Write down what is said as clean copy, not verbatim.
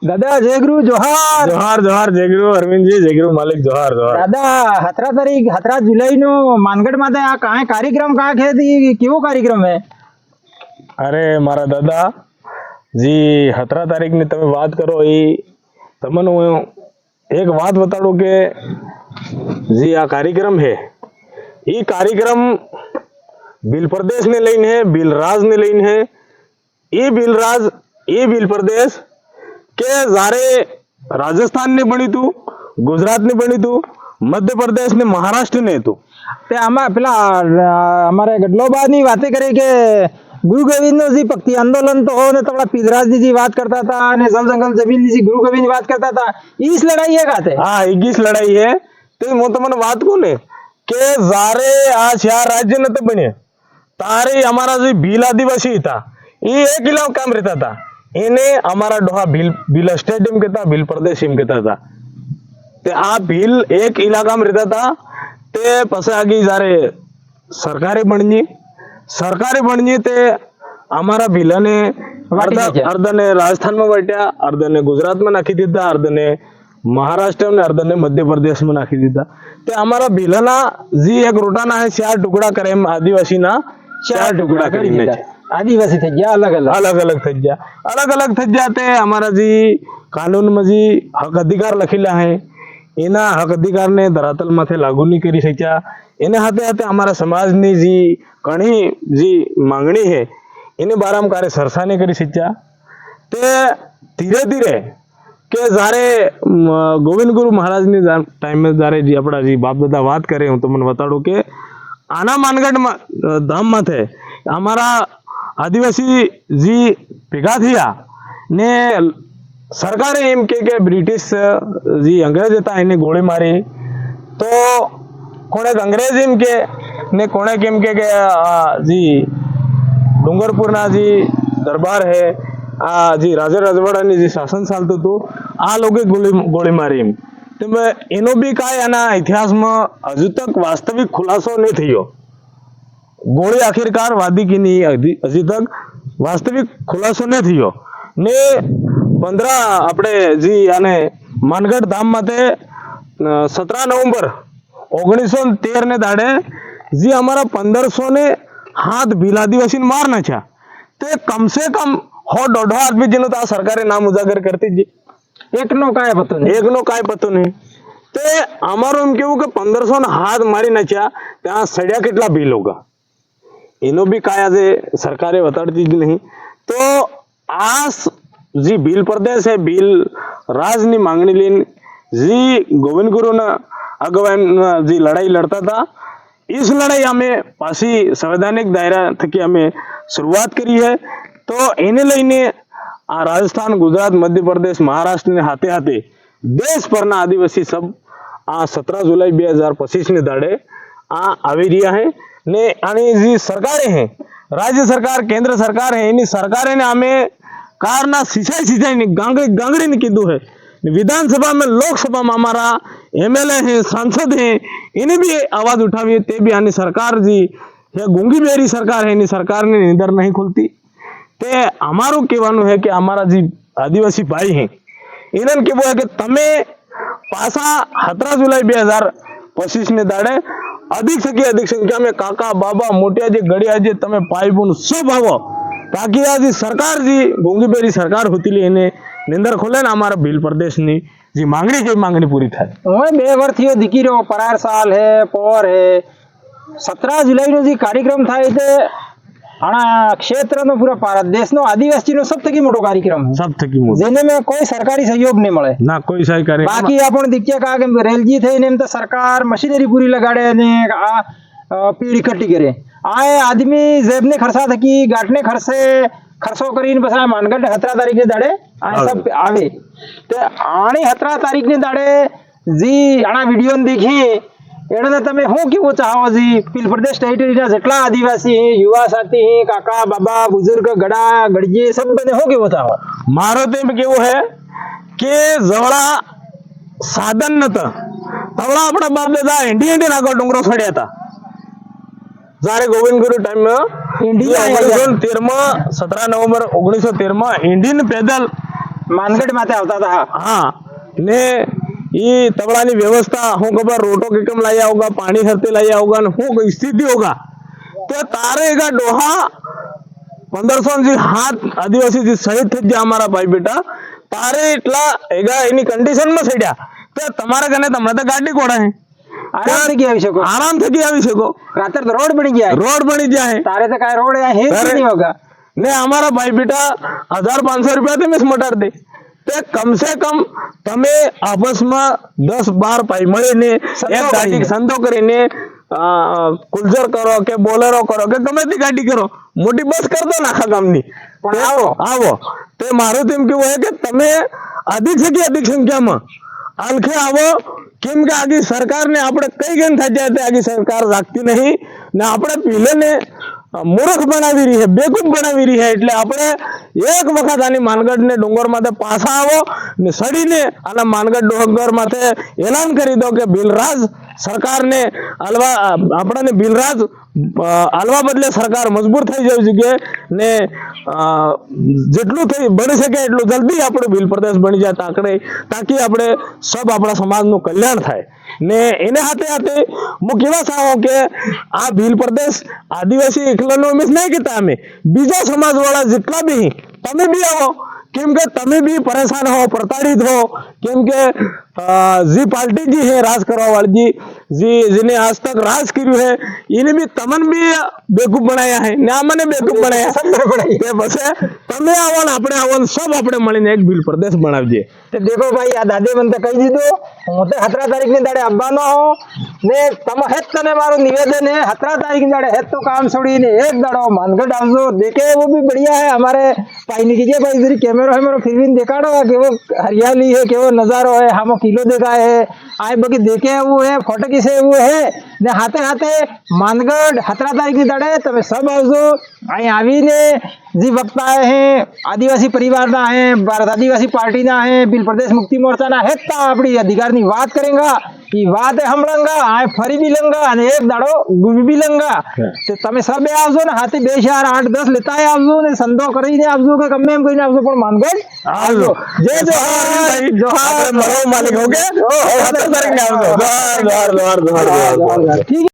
દાદા જય ગુરુ જોહાર જોહાર જોહાર જય ગુરુ અરવિંદજી જય ગુરુ માલિક જોહાર જોહાર દાદા 17 जुलाई નો માનગઢ માં આ કાંઈ કાર્યક્રમ કા છે કેવો કાર્યક્રમ હે અરે મારા દાદા जी 17 तारीख ने તમે વાત કરો એ તમને હું એક વાત બતાડું કે जी આ કાર્યક્રમ है એ કાર્યક્રમ ભીલ પ્રદેશ ને લઈને है ભીલ રાજ ने લઈને है એ ભીલ પ્રદેશ કે જ્યારે રાજસ્થાન ને બની તું ગુજરાત ને બની તું મધ્ય પ્રદેશ ને મહારાષ્ટ્ર ને હતું તે આમાં પેલા અમારે ગઢલોબાની વાતે કરી કે गुरु गोविंद जी भक्ति आंदोलन तो हो ने थोड़ा पिधराज जी बात करता था ने सब जंगल जमीन जी गुरु गोविंद बात करता था इस लड़ाई है कहते हाँ इस लड़ाई है तो मैं तो मन बात को ने के जारे आज या राज्य न तो बने तारे हमारा जो भील आदिवासी था ये एक इलाका काम रहता था इन्हें हमारा डोहा भील स्टेडियम कहता भील प्रदेश कहता था ते आ भील एक इलाका में रहता था ते पसे आगे जारे सरकारें बनी ते हमारा भीला ने अर्ध ने राजस्थान में बैठा अर्ध ने गुजरात में नाखी दीता अर्ध ने महाराष्ट्र में अर्ध ने मध्य प्रदेश में नाखी दीता ते हमारा भीलाना जी एक रोटाना है 4 टुकड़ा करे आदिवासी ना 4 टुकड़ा करीने आदिवासी थे क्या अलग अलग थे जाते हमारा जी कानून में जी हक अधिकार लखीला है एना हक अधिकार ने धरातल माथे लागू नहीं करी सक्या एने हाथे हाथे हमारा समाज ની जी घणी जी मांगणी है एने बाराम कार्य सरसा ने करी सक्या ते धीरे धीरे के जारे गोविंद गुरु महाराज ની टाइम में जारे जी अपना जी बाप दादा बात करे हूं तो मन बताडू के आना मानगढ़ धाम माथे हमारा आदिवासी जी भेगा थिया ने सरकारे एम के ब्रिटिश जी अंग्रेज था इन्हें गोली मारी तो कोने अंग्रेज एम के ने कोने केम के जी डूंगरपुर ना जी दरबार है आ जी राजा रजवाड़ा ने जी शासन चालतुं तो आ लोगे गोली मारी एम तो मैं एनो भी काय आना इतिहास में हजू तक वास्तविक खुलासो नहीं थयो गोली आखिरकार वादी की नहीं हजी तक वास्तविक खुलासो नहीं थयो ने 15 આપણે जी આને માનગઢ ધામ માથે 17 નવેમ્બર 1913 ને દાડે जी हमारा 1500 ने हाथ भील आदिवासी ने मार नाख्या ते कम से कम 100 आदमी जिनो तो सरकारे नाम उजागर करती जी एक नो काय पतो नहीं ते हमारो एम केवू के 1500 ने हाथ मारी नाख्या त्या सड़िया केटला भील होगा एनो भी काय आज सरकारे बताड़ती जी नहीं तो आ जी भील प्रदेश है भील राज ની मांगनी लेन जी गोविंद गुरु ना अगवान जी लड़ाई लड़ता था इस लड़ाई हमें पासी संवैधानिक दायरा थकी हमें शुरुआत करी है तो इन्हें लईने आ राजस्थान गुजरात मध्य प्रदेश महाराष्ट्र ने हाथे हाथे देश पर ना आदिवासी सब आ 17 जुलाई 2025 ने दाड़े आ આવી રહ્યા है ने आनी जी सरकारें हैं राज्य सरकार केंद्र सरकार है इन सरकारें ने हमें कारना सिंचाई ने गांगड़ी ने कीधु है विधानसभा में लोकसभा में हमारा एमएलए है सांसद है इन्हें भी आवाज उठावी है ते भी आनी सरकार जी ये गूंगी बेरी सरकार है इन सरकार ने निंदर नहीं खुलती ते हमारो कहवानुं है कि हमारा जी आदिवासी भाई हैं इन्हन केवुं है कि तमे पासा 17 जुलाई 2025 ने दाड़े अधिक संख्या में काका बाबा मोटिया जी गड़िया जी तमे भाई बहन सब आवो ताकि आज सरकार जी गूंगी बेरी सरकार होती ली इन्हें निंदर खोले ना हमारा भील प्रदेश नी जी मांगनी पूरी थाय ओए 2 वर्ष थयो दिकी रो परार साल है पोर है 17 जुलाई नो जी कार्यक्रम थाय ते आना क्षेत्र नो पूरा भारत देश नो आदिवासी नो सब थकी मोटो कार्यक्रम है सब थकी मोटो जेने में कोई सरकारी सहयोग नहीं मळे ना कोई सहकारी बाकी आपण दिक्या का के रेलजी थे ने तो सरकार मशीनरी पूरी लगाड़े ने आ पीढ़ी इकट्ठी करे आए आदमी जेब ने खर्चा थकी गाटने खर्चो करीने बस मानगढ़ 17 तारीख ने दाड़े आ सब आवे ते आणी 17 तारीख ने दाड़े जी आना वीडियो ने देखी एने तमे हूं केवो चाहो जी भील प्रदेश टेरिटरी ना जेटला आदिवासी युवा साथी काका बाबा बुजुर्ग गड़ा गड़जे सब बने हूं केवो चाहो मारो तेम केवो है के जवड़ा साधन नता तवड़ा अपना बाप दादा इंडी नागो डोंगरो छड़्या था जारे गोविंद गुरु टाइम में India આવ્યા. 1913 17 નવેમ્બર 1913 ઇન્ડિયન પેદલ માનગઢ માથે આવતા હતા. हाँ ने ये तबड़ानी व्यवस्था हो खबर रोटो के कम लाया होगा पानी हरते लाया होगा न हो स्थिति होगा तो तारेगा डोहा 1500 जी हाथ आदिवासी जी शहीद थे जा हमारा भाई बेटा तारे इटला एगा इनी कंडीशन में सड्या तो તમારા કને તમને તો ગાડી કોડા હે આરામથી આવી શકો. आराम थकी આવી શકો રાત્રે તો રોડ બની ગયા. रोड बनी जाए તારે તો કાંઈ રોડ હે જ તારે- નહીં હોગા. ने हमारा भाई बेटा 1500 रुपया थे मिस मटाड़ दे ते कम से कम तमे आपस में 10-12 भाई मळी ने एक गाड़ी संतो करीने कुलजर करो के बोलेरो करो के गमे ती गाड़ी करो मोटी बस कर दो नाखा गामनी પણ આવો आवो ते मारो तेम केवुं है के तमे अधिक से अधिक संख्या में आलखे आवो केम के आगे सरकार ने આપણે કઈ ગન થઈ જાય તે આગે સરકાર રાખતી નહીં ને આપણે પીલે ને મૂર્ખ બનાવી રહી છે બેકૂફ બનાવી રહી છે એટલે આપણે એક વખત આની માનગઢ ને ડુંગર માથે પાછા આવો ને સડીને આના માનગઢ ડુંગર માથે એલાન કરી દો કે બિલરાજ સરકારને આલવા આપણાને બિલરાજ આલવા બદલે સરકાર મજબૂર થઈ જવી જોઈએ ને જેટલું થઈ બની શકે એટલું જલ્દી આપણું ભીલ પ્રદેશ બની જાય તાકી આપણે સબ આપણા સમાજનું કલ્યાણ થાય ને એને હાથે હાથે હું કેવા ચાહું કે આ ભીલ પ્રદેશ આદિવાસી એકલાનો મિસ નહીં કહેતા અમે બીજા સમાજવાળા જેટલા બી તમે બી આવો કેમ કે તમે બી પરેશાન હો પ્રતાડિત हो કેમ કે जी पार्टी जी है राज करवा वाली जी जिन्हें आज तक राज કર્યું है इन्हें भी तमन भी बेवकूफ बनाया है ना मैंने बेवकूफ बनाया તે પછી તમે આવો ને આપણે આવો ને સબ આપણે મળીને એક ભીલ પ્રદેશ બનાવજે. તે દેખો ભાઈ આ દાદે મને તો કહી દીધું હું તો 17 તારીખની દાડે આવવાનો હો ને તમે હેત તને મારું નિવેદન है 17 તારીખની દાડે હેત તો काम छोड़ीને एक दाड़ो मानगढ़ आवजो देखे वो भी बढ़िया है हमारे भाई ने कीजिए भाई जरी कैमरा है मेरा फिर भी दिखाड़ो कि वो हरियाली है कि वो नजारो है हम किलो देखा है आए बाकी देखे वो है फोटो की से वो है ने हाथे हाथे मानगढ़ 17 તારીખની દાડે તમે सब आवजो અહીં આવીને जी वक्त आए हैं आदिवासी परिवार ना है भारत आदिवासी पार्टी ना है बिल प्रदेश मुक्ति मोर्चा ना है ता अपनी अधिकार ની વાત करेंगा ये बात है हम लंगा आए फरी भी लंगा અને એક દાડો ગુવી भी लंगा તો તમે સબે આવજો ને હાથે 2 4 8 10 લેતા આવજો ને સંદો કરીને આવજો કે ગમે એમ કરીને આવજો પણ માનગઢ આવજો જય જોહાર આપણે મળો માલિક હો કે 17 તારીખે આવજો. જોહાર જોહાર જોહાર જોહાર. ઠીક